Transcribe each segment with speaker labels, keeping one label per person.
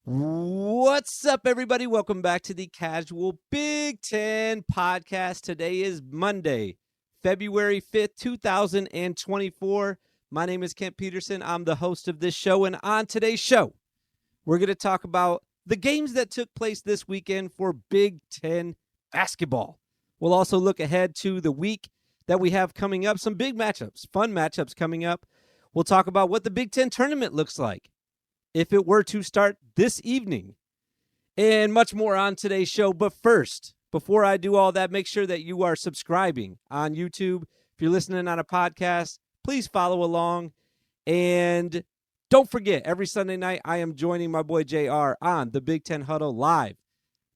Speaker 1: What's up, everybody? Welcome back to the Casual Big Ten Podcast. Today is Monday, February 5th, 2024. My name is Kent Peterson. I'm the host of this show, and on today's show, we're going to talk about the games that took place this weekend for Big Ten basketball. We'll also look ahead to the week that we have coming up, some big matchups, fun matchups coming up. We'll talk about what the Big Ten tournament looks like if it were to start this evening, and much more on today's show. But first, before I do all that, make sure that you are subscribing on YouTube. If you're listening on a podcast, please follow along. And don't forget, every Sunday night, I am joining my boy JR on the Big Ten Huddle live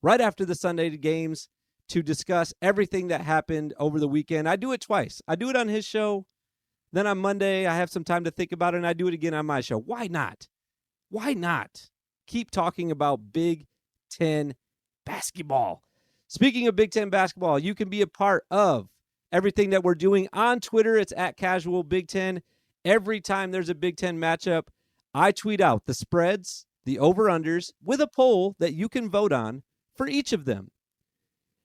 Speaker 1: right after the Sunday games to discuss everything that happened over the weekend. I do it twice. I do it on his show. Then on Monday, I have some time to think about it, and I do it again on my show. Why not? Why not keep talking about Big Ten basketball? Speaking of Big Ten basketball, you can be a part of everything that we're doing on Twitter. It's at Casual Big Ten. Every time there's a Big Ten matchup, I tweet out the spreads, the over-unders, with a poll that you can vote on for each of them.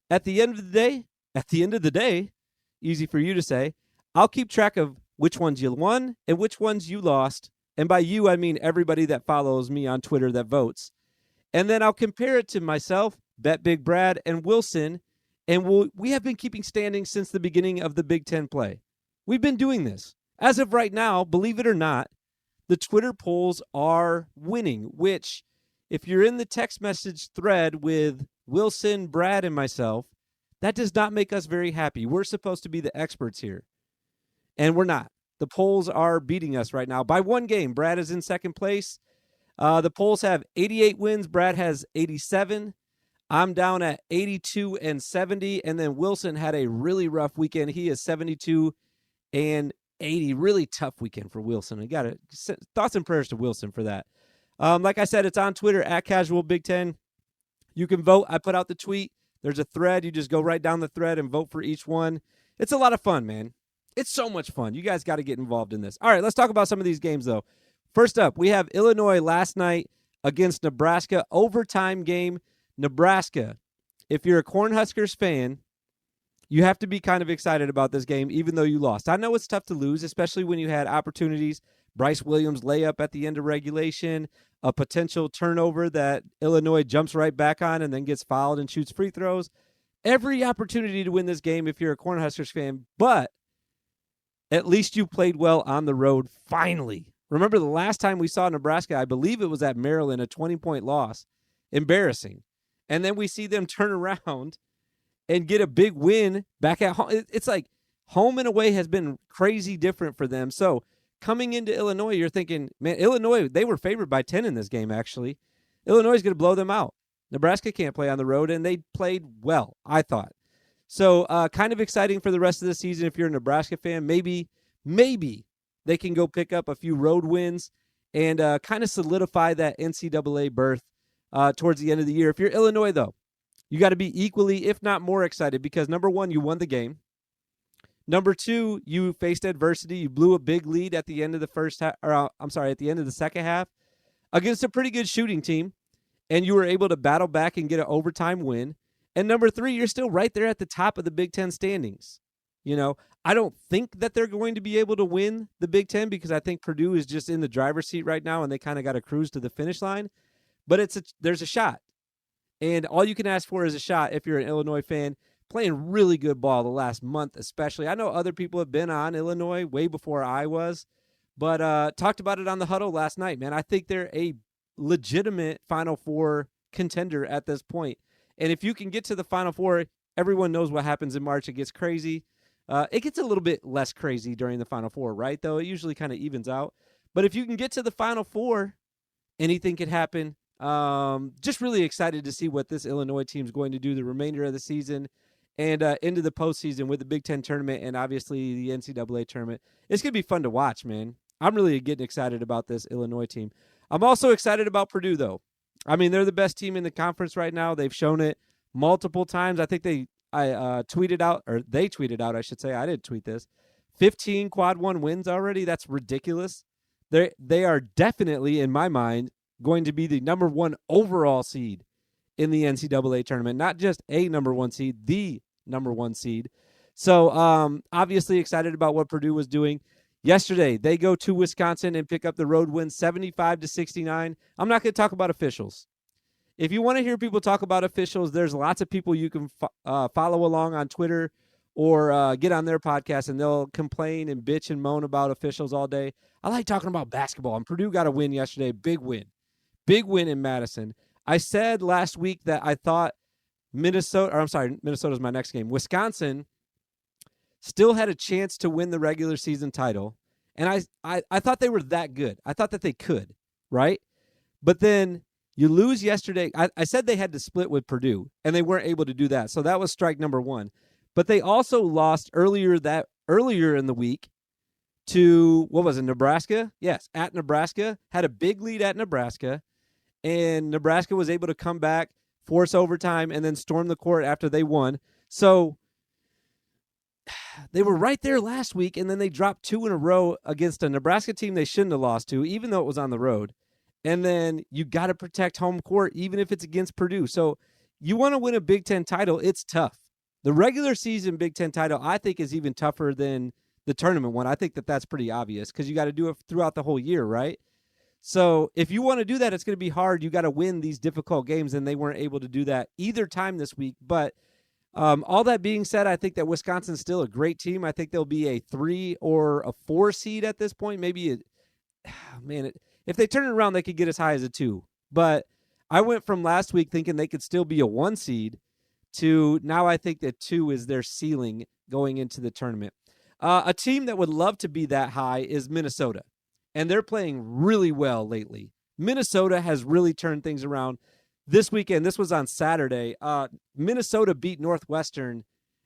Speaker 1: At the end of the day, easy for you to say, I'll keep track of which ones you won and which ones you lost. And by you, I mean everybody that follows me on Twitter that votes. And then I'll compare it to myself, Bet Big Brad, and Wilson. And we have been keeping standings since the beginning of the Big Ten play. We've been doing this. As of right now, believe it or not, the Twitter polls are winning, which, if you're in the text message thread with Wilson, Brad, and myself, that does not make us very happy. We're supposed to be the experts here, and we're not. The polls are beating us right now by one game. Brad is in second place. The polls have 88 wins. Brad has 87. I'm down at 82 and 70. And then Wilson had a really rough weekend. He is 72 and 80. Really tough weekend for Wilson. I got thoughts and prayers to Wilson for that. Like I said, it's on Twitter at Casual Big Ten. You can vote. I put out the tweet. There's a thread. You just go right down the thread and vote for each one. It's a lot of fun, man. It's so much fun. You guys got to get involved in this. All right, let's talk about some of these games, though. First up, we have Illinois last night against Nebraska. Overtime game. Nebraska, if you're a Cornhuskers fan, you have to be kind of excited about this game, even though you lost. I know it's tough to lose, especially when you had opportunities. Bryce Williams layup at the end of regulation, a potential turnover that Illinois jumps right back on and then gets fouled and shoots free throws. Every opportunity to win this game if you're a Cornhuskers fan, but at least you played well on the road, finally. Remember the last time we saw Nebraska, I believe it was at Maryland, a 20-point loss. Embarrassing. And then we see them turn around and get a big win back at home. It's like home and away has been crazy different for them. So coming into Illinois, you're thinking, man, Illinois, they were favored by 10 in this game, actually. Illinois is going to blow them out. Nebraska can't play on the road, and they played well, I thought. So kind of exciting for the rest of the season if you're a Nebraska fan. Maybe they can go pick up a few road wins and kind of solidify that NCAA berth towards the end of the year. If you're Illinois, though, you got to be equally, if not more excited because, number one, you won the game. Number two, you faced adversity. You blew a big lead at the end of the at the end of the second half against a pretty good shooting team, and you were able to battle back and get an overtime win. And number three, you're still right there at the top of the Big Ten standings. You know, I don't think that they're going to be able to win the Big Ten because I think Purdue is just in the driver's seat right now and they kind of got to cruise to the finish line. But there's a shot. And all you can ask for is a shot if you're an Illinois fan, playing really good ball the last month especially. I know other people have been on Illinois way before I was, but talked about it on the huddle last night, man. I think they're a legitimate Final Four contender at this point. And if you can get to the Final Four, everyone knows what happens in March. It gets crazy. It gets a little bit less crazy during the Final Four, right? Though it usually kind of evens out. But if you can get to the Final Four, anything could happen. Just really excited to see what this Illinois team is going to do the remainder of the season and into the postseason with the Big Ten tournament and obviously the NCAA tournament. It's going to be fun to watch, man. I'm really getting excited about this Illinois team. I'm also excited about Purdue, though. I mean, they're the best team in the conference right now. They've shown it multiple times. I think they tweeted out, I should say. I didn't tweet this. 15 quad one wins already. That's ridiculous. They are definitely, in my mind, going to be the number 1 overall seed in the NCAA tournament, not just a number 1 seed, the number 1 seed. So obviously excited about what Purdue was doing. Yesterday, they go to Wisconsin and pick up the road win 75-69. I'm not going to talk about officials. If you want to hear people talk about officials, there's lots of people you can follow along on Twitter or get on their podcast, and they'll complain and bitch and moan about officials all day. I like talking about basketball, and Purdue got a win yesterday. Big win. Big win in Madison. I said last week that I thought Minnesota's my next game. Wisconsin still had a chance to win the regular season title, and I thought they were that good. I thought that they could, right? But then you lose yesterday. I said they had to split with Purdue, and they weren't able to do that. So that was strike number 1. But they also lost earlier in the week to, what was it, Nebraska? Yes, at Nebraska. Had a big lead at Nebraska, and Nebraska was able to come back, force overtime, and then storm the court after they won. So they were right there last week, and then they dropped 2 in a row against a Nebraska team they shouldn't have lost to, even though it was on the road. And then you got to protect home court, even if it's against Purdue. So you want to win a Big Ten title, it's tough. The regular season Big Ten title, I think, is even tougher than the tournament one. I think that that's pretty obvious because you got to do it throughout the whole year, right? So if you want to do that, it's going to be hard. You got to win these difficult games, and they weren't able to do that either time this week. But all that being said, I think that Wisconsin's still a great team. I think they'll be a 3 or a 4 seed at this point. Maybe, if they turn it around, they could get as high as a 2. But I went from last week thinking they could still be a 1 seed to now I think that 2 is their ceiling going into the tournament. A team that would love to be that high is Minnesota, and they're playing really well lately. Minnesota has really turned things around this weekend. This was on Saturday. Minnesota beat Northwestern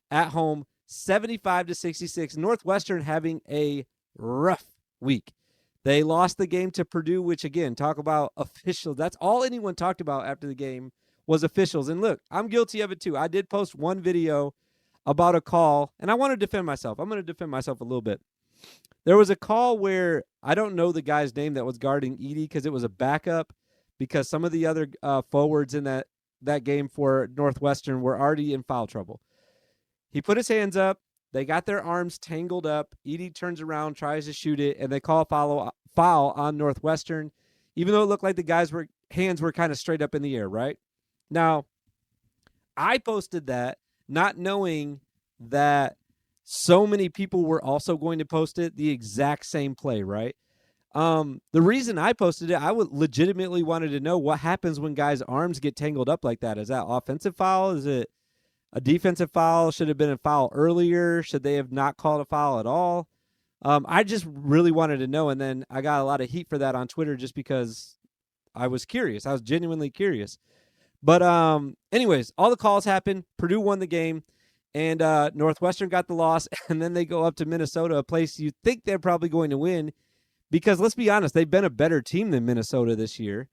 Speaker 1: at home 75-66. Northwestern having a rough week. They lost the game to Purdue, which, again, talk about officials. That's all anyone talked about after the game was officials. And look, I'm guilty of it too. I did post one video about a call, and I want to defend myself. I'm going to defend myself a little bit. There was a call where I don't know the guy's name that was guarding Edey because it was a backup because some of the other forwards in that game for Northwestern were already in foul trouble. He put his hands up. They got their arms tangled up. Edey turns around, tries to shoot it, and they call a foul on Northwestern, even though it looked like the guys' hands were kind of straight up in the air, right? Now, I posted that not knowing that so many people were also going to post it, the exact same play, right? The reason I posted it, I would legitimately wanted to know what happens when guys' arms get tangled up like that. Is that offensive foul? Is it a defensive foul? Should have been a foul earlier? Should they have not called a foul at all? I just really wanted to know, and then I got a lot of heat for that on Twitter just because I was curious. I was genuinely curious. But anyways, all the calls happened. Purdue won the game, and Northwestern got the loss, and then they go up to Minnesota, a place you think they're probably going to win because, let's be honest, they've been a better team than Minnesota this year,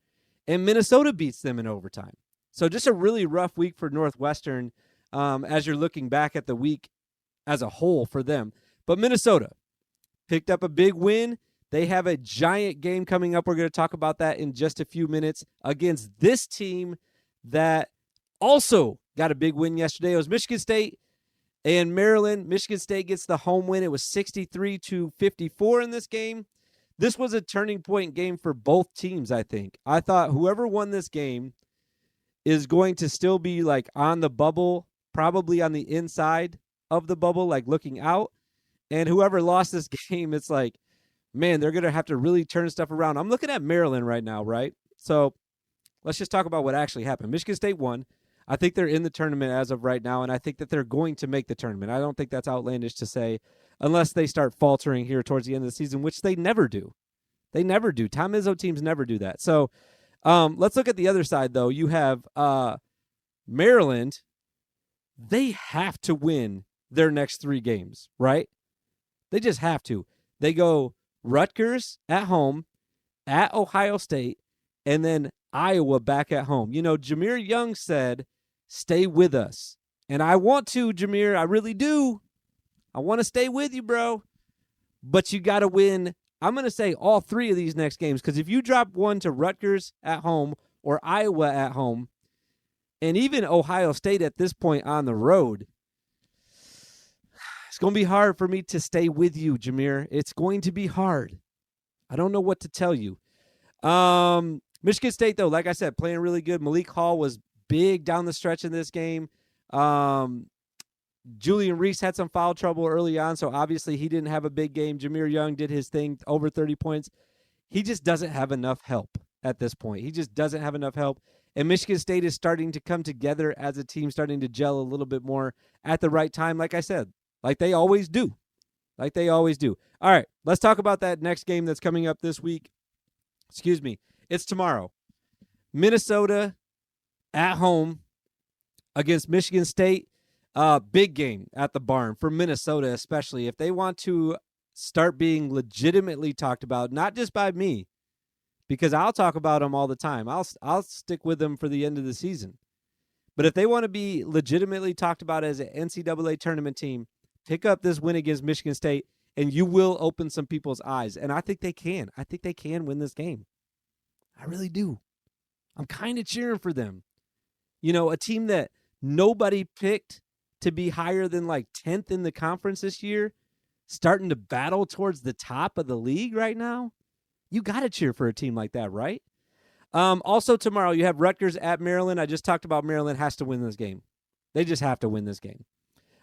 Speaker 1: and Minnesota beats them in overtime. So just a really rough week for Northwestern as you're looking back at the week as a whole for them. But Minnesota picked up a big win. They have a giant game coming up. We're going to talk about that in just a few minutes against this team that also got a big win yesterday. It was Michigan State and Maryland. Michigan State gets the home win. It was 63-54 in this game. This was a turning point game for both teams, I think. I thought whoever won this game is going to still be like on the bubble, probably on the inside of the bubble, like looking out. And whoever lost this game, it's like, man, they're going to have to really turn stuff around. I'm looking at Maryland right now, right? So let's just talk about what actually happened. Michigan State won. I think they're in the tournament as of right now, and I think that they're going to make the tournament. I don't think that's outlandish to say unless they start faltering here towards the end of the season, which they never do. They never do. Tom Izzo teams never do that. So let's look at the other side, though. You have Maryland. They have to win their next 3 games, right? They just have to. They go Rutgers at home, at Ohio State, and then Iowa back at home. You know, Jameer Young said, stay with us. And I want to, Jameer. I really do. I want to stay with you, bro. But you got to win I'm going to say all three of these next games, because if you drop one to Rutgers at home or Iowa at home, and even Ohio State at this point on the road, it's going to be hard for me to stay with you, Jameer. It's going to be hard. I don't know what to tell you. Michigan State, though, like I said, playing really good. Malik Hall was big down the stretch in this game. Julian Reese had some foul trouble early on, so obviously he didn't have a big game. Jameer Young did his thing, over 30 points. He just doesn't have enough help at this point. He just doesn't have enough help. And Michigan State is starting to come together as a team, starting to gel a little bit more at the right time, like I said, like they always do. Like they always do. All right, let's talk about that next game that's coming up this week. Excuse me. It's tomorrow. Minnesota at home against Michigan State. Big game at the barn for Minnesota, especially if they want to start being legitimately talked about, not just by me, because I'll talk about them all the time. I'll stick with them for the end of the season. But if they want to be legitimately talked about as an NCAA tournament team, pick up this win against Michigan State, and you will open some people's eyes. And I think they can. I think they can win this game. I really do. I'm kind of cheering for them. You know, a team that nobody picked to be higher than like 10th in the conference this year, starting to battle towards the top of the league right now. You got to cheer for a team like that, right? Also tomorrow, you have Rutgers at Maryland. I just talked about Maryland has to win this game. They just have to win this game.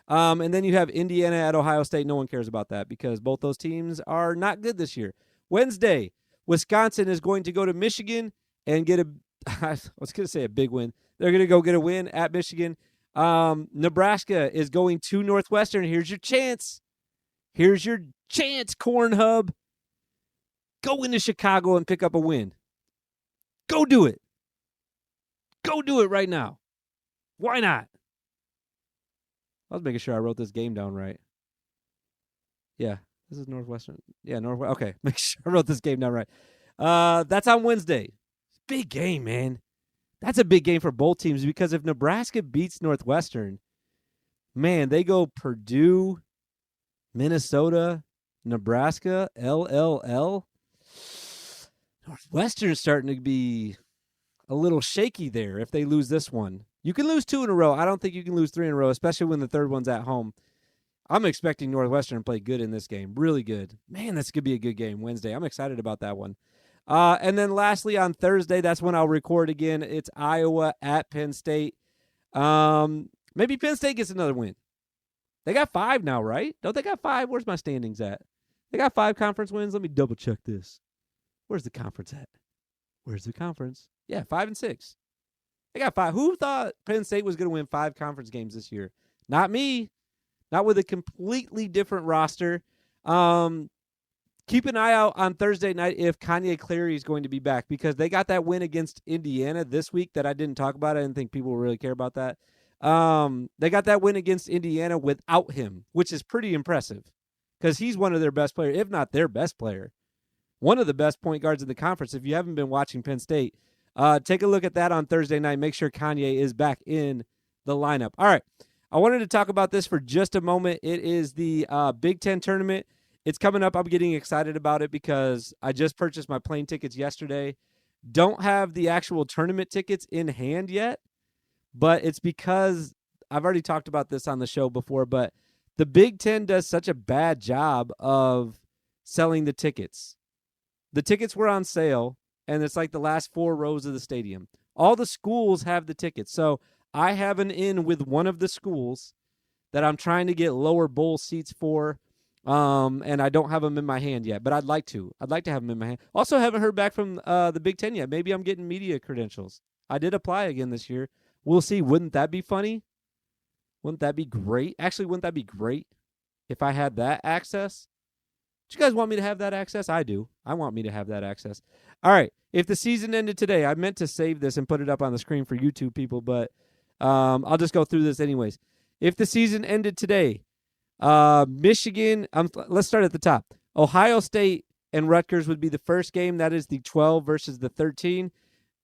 Speaker 1: And then you have Indiana at Ohio State. No one cares about that because both those teams are not good this year. Wednesday, Wisconsin is going to go to Michigan and get I was going to say a big win. They're going to go get a win at Michigan. Nebraska is going to Northwestern. Here's your chance. Here's your chance, Corn Hub. Go into Chicago and pick up a win. Go do it. Go do it right now. Why not? I was making sure I wrote this game down right. Yeah, this is Northwestern. Yeah, Northwestern. Okay, make sure I wrote this game down right. That's on Wednesday. Big game, man. That's a big game for both teams because if Nebraska beats Northwestern, man, they go Purdue, Minnesota, Nebraska, LLL. Northwestern's starting to be a little shaky there if they lose this one. You can lose 2 in a row. I don't think you can lose 3 in a row, especially when the third one's at home. I'm expecting Northwestern to play good in this game. Really good. Man, this could be a good game Wednesday. I'm excited about that one. And then lastly, on Thursday, that's when I'll record again. It's Iowa at Penn State. Maybe Penn State gets another win. They got 5 now, right? Don't they got 5? Where's my standings at? They got 5 conference wins. Let me double check this. Where's the conference at? Where's the conference? Yeah, 5 and 6. They got 5. Who thought Penn State was going to win 5 conference games this year? Not me. Not with a completely different roster. Keep an eye out on Thursday night if Kanye Clary is going to be back because they got that win against Indiana this week that I didn't talk about. I didn't think people really care about that. They got that win against Indiana without him, which is pretty impressive because he's one of their best players, if not their best player. One of the best point guards in the conference. If you haven't been watching Penn State, take a look at that on Thursday night. Make sure Kanye is back in the lineup. All right. I wanted to talk about this for just a moment. It is the Big Ten tournament. It's coming up. I'm getting excited about it because I just purchased my plane tickets yesterday. Don't have the actual tournament tickets in hand yet, but it's because I've already talked about this on the show before, but the Big Ten does such a bad job of selling the tickets. The tickets were on sale, and it's like the last 4 rows of the stadium. All the schools have the tickets. So I have an in with one of the schools that I'm trying to get lower bowl seats for, and I don't have them in my hand yet, but I'd like to. I'd like to have them in my hand. Also haven't heard back from the Big Ten yet. Maybe I'm getting media credentials. I did apply again this year. We'll see. Wouldn't that be funny? Wouldn't that be great? Actually, wouldn't that be great if I had that access? Do you guys want me to have that access? I do. I want me to have that access. All right. If the season ended today, I meant to save this and put it up on the screen for YouTube people, but I'll just go through this anyways. If the season ended today, Michigan, let's start at the top. Ohio State and Rutgers would be the first game. That is the 12 versus the 13.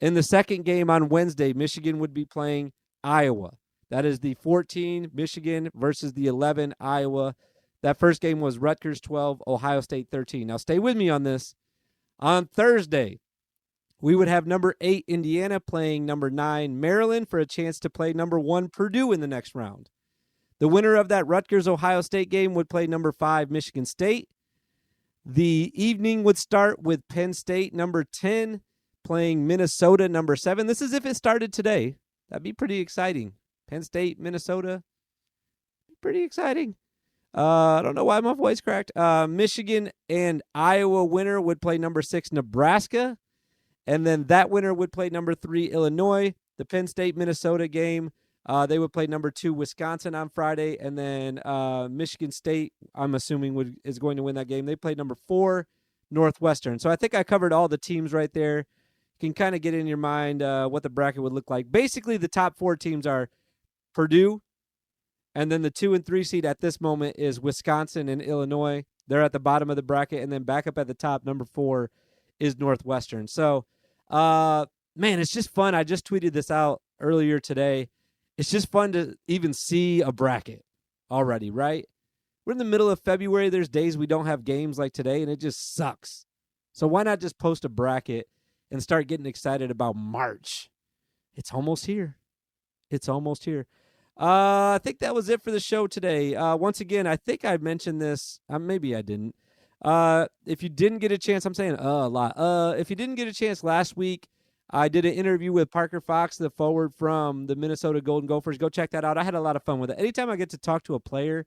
Speaker 1: In the second game on Wednesday, Michigan would be playing Iowa. That is the 14, Michigan versus the 11, Iowa. That first game was Rutgers 12, Ohio State 13. Now, stay with me on this. On Thursday, we would have number 8 Indiana playing number 9 Maryland for a chance to play number 1 Purdue in the next round. The winner of that Rutgers-Ohio State game would play number 5 Michigan State. The evening would start with Penn State, number 10, playing Minnesota, number 7. This is if it started today. That'd be pretty exciting. Penn State, Minnesota. Pretty exciting. I don't know why my voice cracked. Michigan and Iowa winner would play number 6 Nebraska. And then that winner would play number 3 Illinois. The Penn State-Minnesota game, they would play number 2 Wisconsin on Friday. And then Michigan State, I'm assuming, is going to win that game. They played number 4 Northwestern. So I think I covered all the teams right there. You can kind of get in your mind what the bracket would look like. Basically, the top 4 teams are Purdue, and then the 2 and 3 seed at this moment is Wisconsin and Illinois. They're at the bottom of the bracket, and then back up at the top, number 4 is Northwestern. So, man, it's just fun. I just tweeted this out earlier today. It's just fun to even see a bracket already, right? We're in the middle of February. There's days we don't have games like today, and it just sucks. So why not just post a bracket and start getting excited about March? It's almost here. It's almost here. I think that was it for the show today. Once again, I think I mentioned this. Maybe I didn't. If you didn't get a chance, I'm saying a lot. If you didn't get a chance last week, I did an interview with Parker Fox, the forward from the Minnesota Golden Gophers. Go check that out. I had a lot of fun with it. Anytime I get to talk to a player,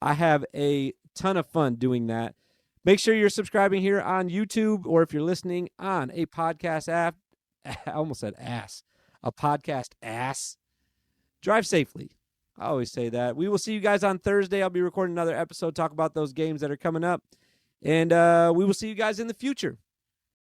Speaker 1: I have a ton of fun doing that. Make sure you're subscribing here on YouTube, or if you're listening on a podcast app. I almost said ass. A podcast ass. Drive safely. I always say that. We will see you guys on Thursday. I'll be recording another episode, talk about those games that are coming up. And we will see you guys in the future.